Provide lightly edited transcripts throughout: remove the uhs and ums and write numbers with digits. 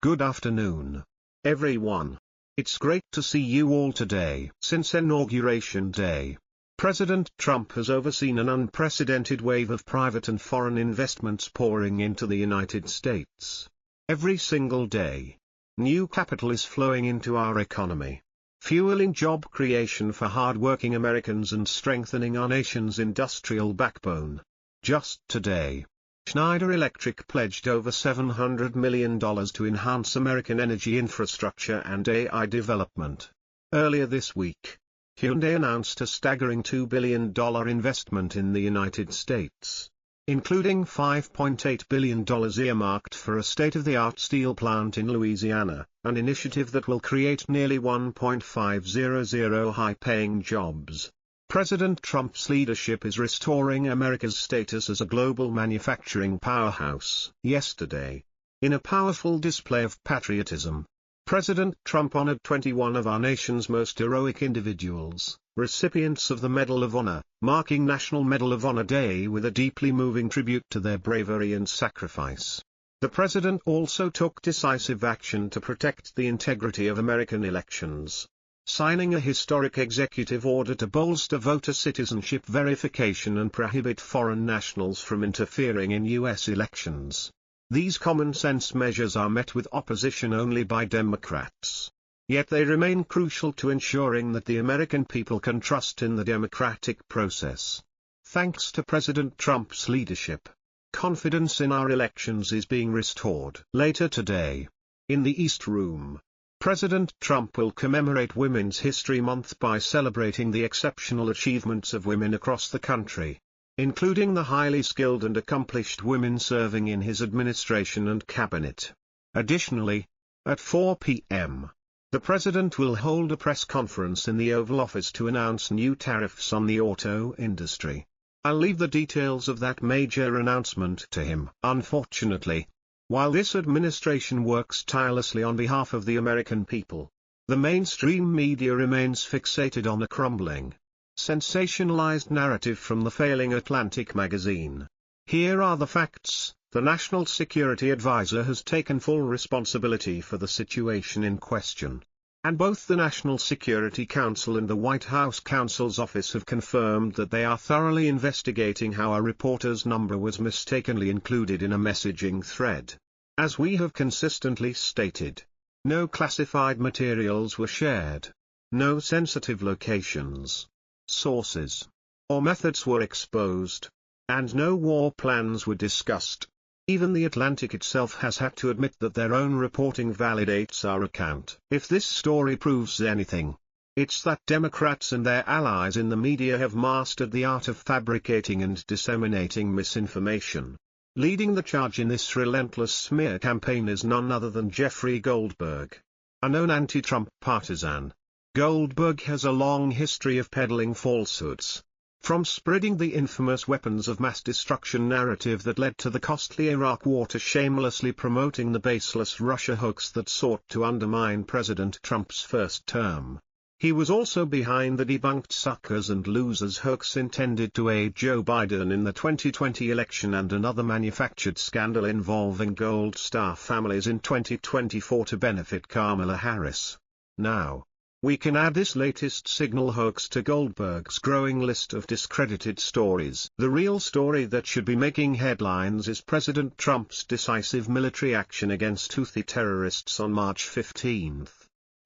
Good afternoon, everyone. It's great to see you all today. Since Inauguration Day, President Trump has overseen an unprecedented wave of private and foreign investments pouring into the United States. Every single day, new capital is flowing into our economy, fueling job creation for hard-working Americans and strengthening our nation's industrial backbone. Just today, Schneider Electric pledged over $700 million to enhance American energy infrastructure and AI development. Earlier this week, Hyundai announced a staggering $2 billion investment in the United States, including $5.8 billion earmarked for a state-of-the-art steel plant in Louisiana, an initiative that will create nearly 1,500 high-paying jobs. President Trump's leadership is restoring America's status as a global manufacturing powerhouse. Yesterday, in a powerful display of patriotism, President Trump honored 21 of our nation's most heroic individuals, recipients of the Medal of Honor, marking National Medal of Honor Day with a deeply moving tribute to their bravery and sacrifice. The president also took decisive action to protect the integrity of American elections, signing a historic executive order to bolster voter citizenship verification and prohibit foreign nationals from interfering in U.S. elections. These common-sense measures are met with opposition only by Democrats. Yet they remain crucial to ensuring that the American people can trust in the democratic process. Thanks to President Trump's leadership, confidence in our elections is being restored. Later today, in the East Room, President Trump will commemorate Women's History Month by celebrating the exceptional achievements of women across the country, including the highly skilled and accomplished women serving in his administration and cabinet. Additionally, at 4 p.m., the president will hold a press conference in the Oval Office to announce new tariffs on the auto industry. I'll leave the details of that major announcement to him. Unfortunately, while this administration works tirelessly on behalf of the American people, the mainstream media remains fixated on a crumbling, sensationalized narrative from the failing Atlantic magazine. Here are the facts. The National Security Advisor has taken full responsibility for the situation in question, and both the National Security Council and the White House counsel's office have confirmed that they are thoroughly investigating how a reporter's number was mistakenly included in a messaging thread. As we have consistently stated, no classified materials were shared, no sensitive locations, sources, or methods were exposed, and no war plans were discussed. Even the Atlantic itself has had to admit that their own reporting validates our account. If this story proves anything, it's that Democrats and their allies in the media have mastered the art of fabricating and disseminating misinformation. Leading the charge in this relentless smear campaign is none other than Jeffrey Goldberg, a known anti-Trump partisan. Goldberg has a long history of peddling falsehoods, from spreading the infamous weapons of mass destruction narrative that led to the costly Iraq War to shamelessly promoting the baseless Russia hoax that sought to undermine President Trump's first term. He was also behind the debunked suckers and losers hoax intended to aid Joe Biden in the 2020 election and another manufactured scandal involving Gold Star families in 2024 to benefit Kamala Harris. Now, we can add this latest signal hoax to Goldberg's growing list of discredited stories. The real story that should be making headlines is President Trump's decisive military action against Houthi terrorists on March 15.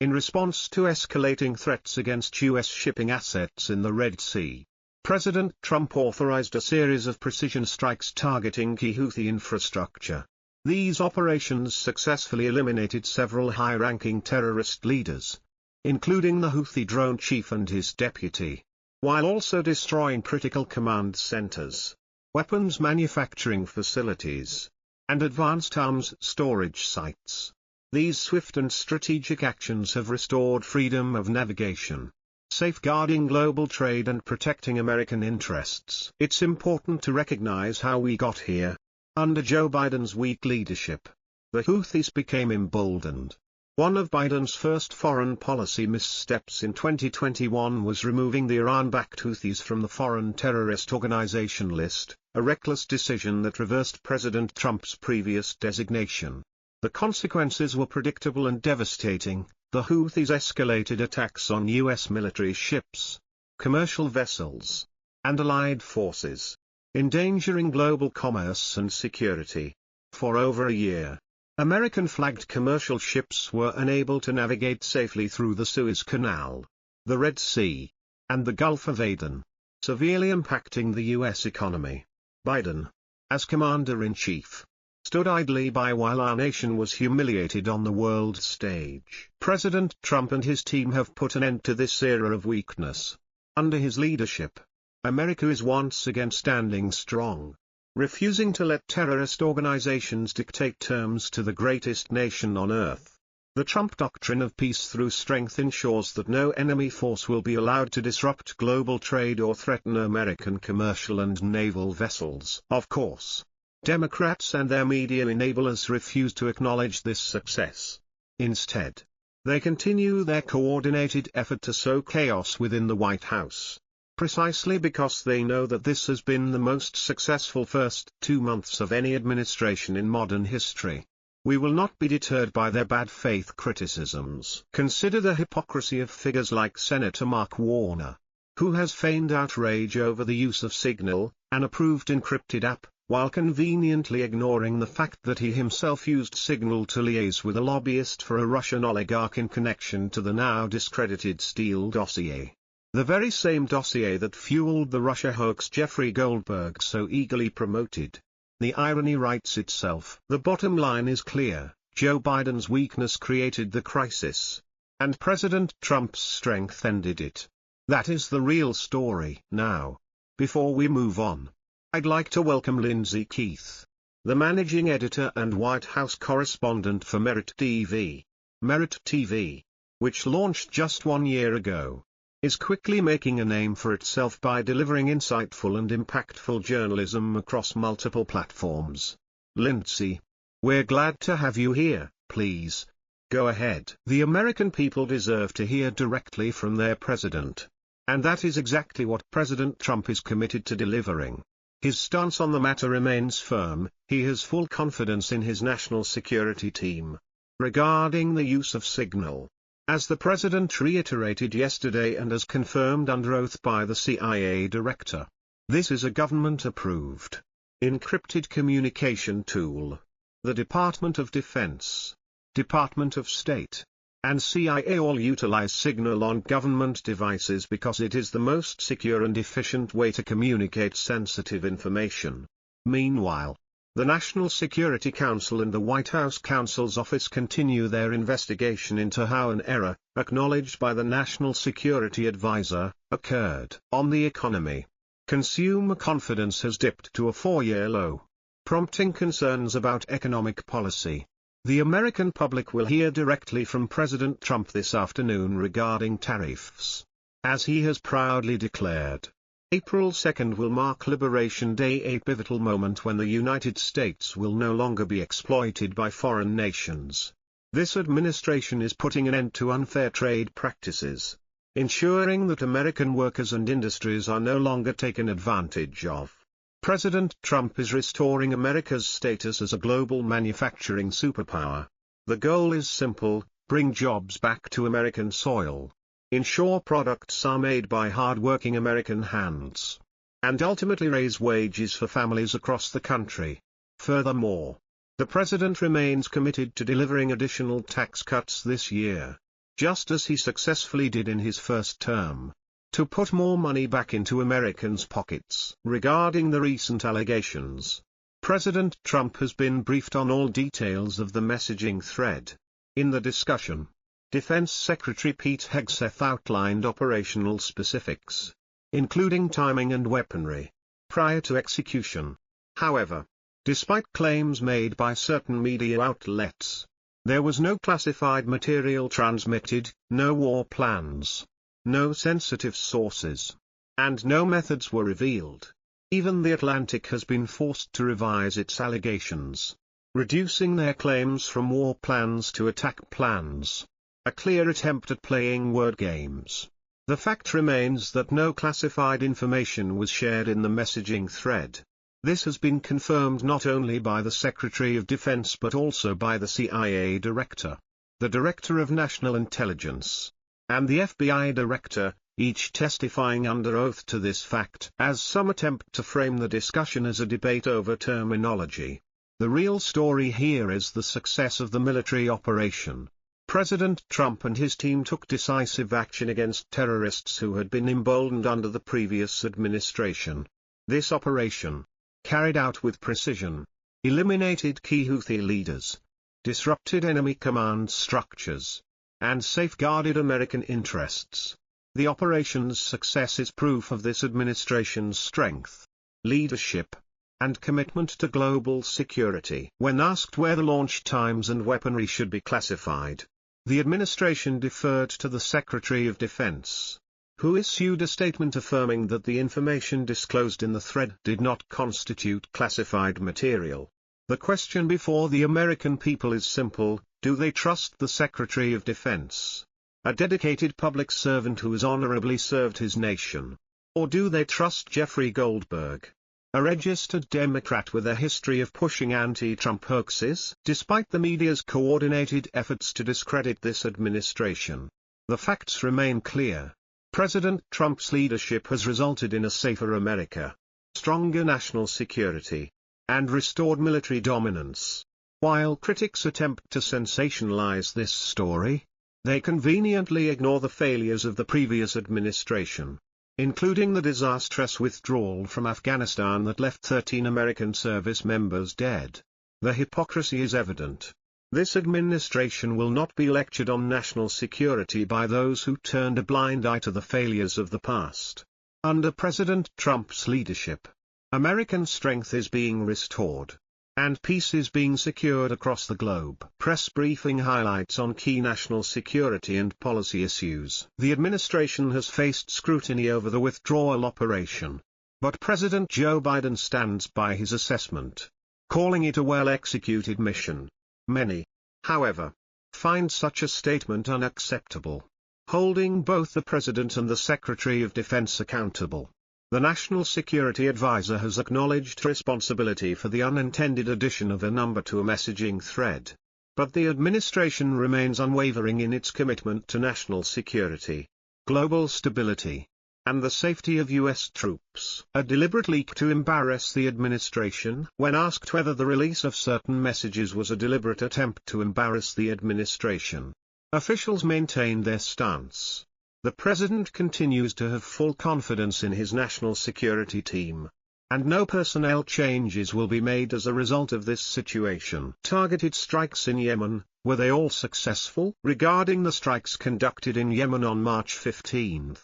In response to escalating threats against U.S. shipping assets in the Red Sea, President Trump authorized a series of precision strikes targeting key Houthi infrastructure. These operations successfully eliminated several high-ranking terrorist leaders, including the Houthi drone chief and his deputy, while also destroying critical command centers, weapons manufacturing facilities, and advanced arms storage sites. These swift and strategic actions have restored freedom of navigation, safeguarding global trade and protecting American interests. It's important to recognize how we got here. Under Joe Biden's weak leadership, the Houthis became emboldened. One of Biden's first foreign policy missteps in 2021 was removing the Iran-backed Houthis from the Foreign Terrorist Organization list, a reckless decision that reversed President Trump's previous designation. The consequences were predictable and devastating. The Houthis escalated attacks on U.S. military ships, commercial vessels, and allied forces, endangering global commerce and security. For over a year, American-flagged commercial ships were unable to navigate safely through the Suez Canal, the Red Sea, and the Gulf of Aden, severely impacting the U.S. economy. Biden, as Commander-in-Chief, stood idly by while our nation was humiliated on the world stage. President Trump and his team have put an end to this era of weakness. Under his leadership, America is once again standing strong, refusing to let terrorist organizations dictate terms to the greatest nation on earth. The Trump doctrine of peace through strength ensures that no enemy force will be allowed to disrupt global trade or threaten American commercial and naval vessels. Of course, Democrats and their media enablers refuse to acknowledge this success. Instead, they continue their coordinated effort to sow chaos within the White House, precisely because they know that this has been the most successful first 2 months of any administration in modern history. We will not be deterred by their bad faith criticisms. Consider the hypocrisy of figures like Senator Mark Warner, who has feigned outrage over the use of Signal, an approved encrypted app, while conveniently ignoring the fact that he himself used Signal to liaise with a lobbyist for a Russian oligarch in connection to the now discredited Steele dossier. The very same dossier that fueled the Russia hoax Jeffrey Goldberg so eagerly promoted. The irony writes itself. The bottom line is clear: Joe Biden's weakness created the crisis, and President Trump's strength ended it. That is the real story. Now, before we move on, I'd like to welcome Lindsay Keith, the managing editor and White House correspondent for Merit TV. Merit TV, which launched just 1 year ago, is quickly making a name for itself by delivering insightful and impactful journalism across multiple platforms. Lindsay, we're glad to have you here. Please, go ahead. The American people deserve to hear directly from their president. And that is exactly what President Trump is committed to delivering. His stance on the matter remains firm. He has full confidence in his national security team. Regarding the use of Signal, as the president reiterated yesterday and as confirmed under oath by the CIA director, this is a government-approved, encrypted communication tool. The Department of Defense, Department of State, and CIA all utilize Signal on government devices because it is the most secure and efficient way to communicate sensitive information. Meanwhile, the National Security Council and the White House counsel's office continue their investigation into how an error, acknowledged by the National Security Advisor, occurred. On the economy, consumer confidence has dipped to a 4-year low, prompting concerns about economic policy. The American public will hear directly from President Trump this afternoon regarding tariffs. As he has proudly declared, April 2nd will mark Liberation Day, a pivotal moment when the United States will no longer be exploited by foreign nations. This administration is putting an end to unfair trade practices, ensuring that American workers and industries are no longer taken advantage of. President Trump is restoring America's status as a global manufacturing superpower. The goal is simple: bring jobs back to American soil, ensure products are made by hard-working American hands, and ultimately raise wages for families across the country. Furthermore, the president remains committed to delivering additional tax cuts this year, just as he successfully did in his first term, to put more money back into Americans' pockets. Regarding the recent allegations, President Trump has been briefed on all details of the messaging thread. In the discussion, Defense Secretary Pete Hegseth outlined operational specifics, including timing and weaponry, prior to execution. However, despite claims made by certain media outlets, there was no classified material transmitted, no war plans, no sensitive sources, and no methods were revealed. Even The Atlantic has been forced to revise its allegations, reducing their claims from war plans to attack plans, a clear attempt at playing word games. The fact remains that no classified information was shared in the messaging thread. This has been confirmed not only by the Secretary of Defense but also by the CIA Director, the Director of National Intelligence, and the FBI Director, each testifying under oath to this fact, as some attempt to frame the discussion as a debate over terminology. The real story here is the success of the military operation. President Trump and his team took decisive action against terrorists who had been emboldened under the previous administration. This operation, carried out with precision, eliminated key Houthi leaders, disrupted enemy command structures, and safeguarded American interests. The operation's success is proof of this administration's strength, leadership, and commitment to global security. When asked where the launch times and weaponry should be classified, the administration deferred to the Secretary of Defense, who issued a statement affirming that the information disclosed in the thread did not constitute classified material. The question before the American people is simple: do they trust the Secretary of Defense, a dedicated public servant who has honorably served his nation? Or do they trust Jeffrey Goldberg, a registered Democrat with a history of pushing anti-Trump hoaxes? Despite the media's coordinated efforts to discredit this administration, the facts remain clear. President Trump's leadership has resulted in a safer America, stronger national security, and restored military dominance. While critics attempt to sensationalize this story, they conveniently ignore the failures of the previous administration, including the disastrous withdrawal from Afghanistan that left 13 American service members dead. The hypocrisy is evident. This administration will not be lectured on national security by those who turned a blind eye to the failures of the past. Under President Trump's leadership, American strength is being restored, and peace is being secured across the globe. Press briefing highlights on key national security and policy issues. The administration has faced scrutiny over the withdrawal operation, but President Joe Biden stands by his assessment, calling it a well-executed mission. Many, however, find such a statement unacceptable, holding both the President and the Secretary of Defense accountable. The National Security Advisor has acknowledged responsibility for the unintended addition of a number to a messaging thread. But the administration remains unwavering in its commitment to national security, global stability, and the safety of U.S. troops. A deliberate leak to embarrass the administration. When asked whether the release of certain messages was a deliberate attempt to embarrass the administration, officials maintained their stance. The president continues to have full confidence in his national security team, and no personnel changes will be made as a result of this situation. Targeted strikes in Yemen, were they all successful? Regarding the strikes conducted in Yemen on March 15,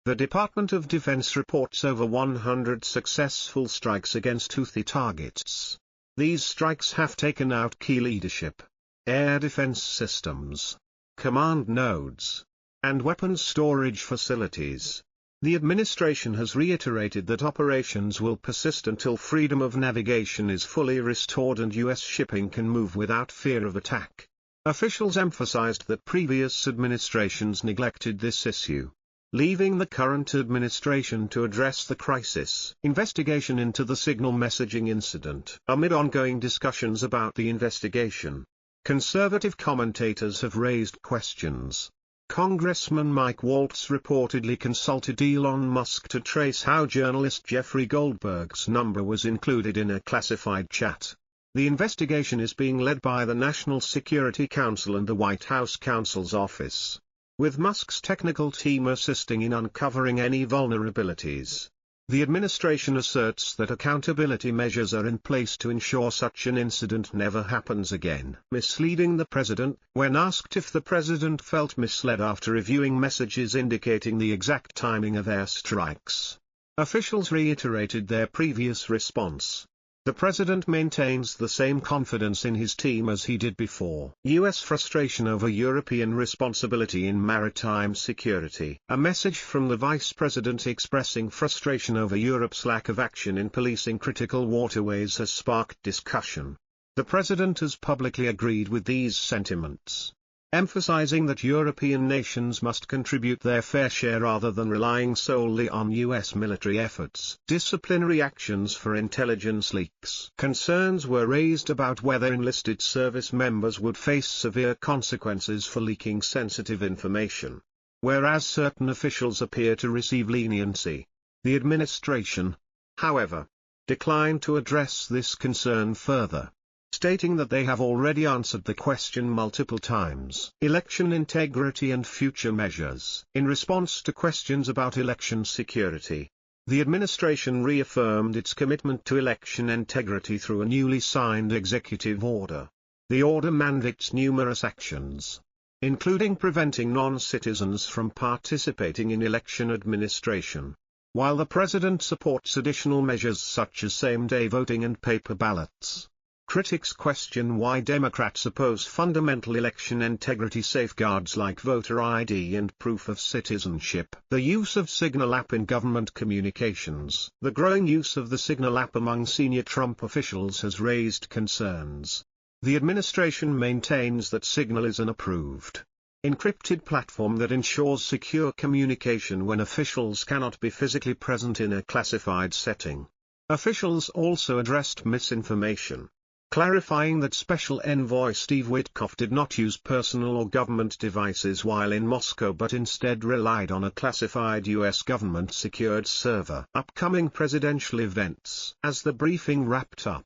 the Department of Defense reports over 100 successful strikes against Houthi targets. These strikes have taken out key leadership, air defense systems, command nodes, and weapons storage facilities. The administration has reiterated that operations will persist until freedom of navigation is fully restored and U.S. shipping can move without fear of attack. Officials emphasized that previous administrations neglected this issue, leaving the current administration to address the crisis. Investigation into the signal messaging incident. Amid ongoing discussions about the investigation, conservative commentators have raised questions. Congressman Mike Waltz reportedly consulted Elon Musk to trace how journalist Jeffrey Goldberg's number was included in a classified chat. The investigation is being led by the National Security Council and the White House counsel's office, with Musk's technical team assisting in uncovering any vulnerabilities. The administration asserts that accountability measures are in place to ensure such an incident never happens again. Misleading the president. When asked if the president felt misled after reviewing messages indicating the exact timing of airstrikes, officials reiterated their previous response. The president maintains the same confidence in his team as he did before. U.S. frustration over European responsibility in maritime security. A message from the vice president expressing frustration over Europe's lack of action in policing critical waterways has sparked discussion. The president has publicly agreed with these sentiments. emphasizing that European nations must contribute their fair share rather than relying solely on US military efforts. Disciplinary actions for intelligence leaks. Concerns were raised about whether enlisted service members would face severe consequences for leaking sensitive information. Whereas certain officials appear to receive leniency, the administration, however, declined to address this concern further, stating that they have already answered the question multiple times. Election integrity and future measures. In response to questions about election security, the administration reaffirmed its commitment to election integrity through a newly signed executive order. The order mandates numerous actions, including preventing non-citizens from participating in election administration. While the president supports additional measures such as same-day voting and paper ballots, critics question why Democrats oppose fundamental election integrity safeguards like voter ID and proof of citizenship. The use of Signal app in government communications. The growing use of the Signal app among senior Trump officials has raised concerns. The administration maintains that Signal is an approved, encrypted platform that ensures secure communication when officials cannot be physically present in a classified setting. Officials also addressed misinformation, clarifying that Special Envoy Steve Witkoff did not use personal or government devices while in Moscow but instead relied on a classified U.S. government-secured server. Upcoming presidential events. As the briefing wrapped up,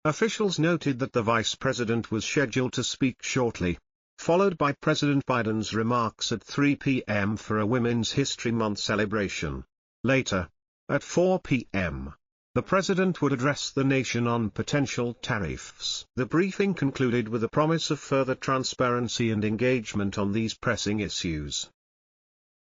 officials noted that the vice president was scheduled to speak shortly, followed by President Biden's remarks at 3 p.m. for a Women's History Month celebration. Later, at 4 p.m., the president would address the nation on potential tariffs. The briefing concluded with a promise of further transparency and engagement on these pressing issues.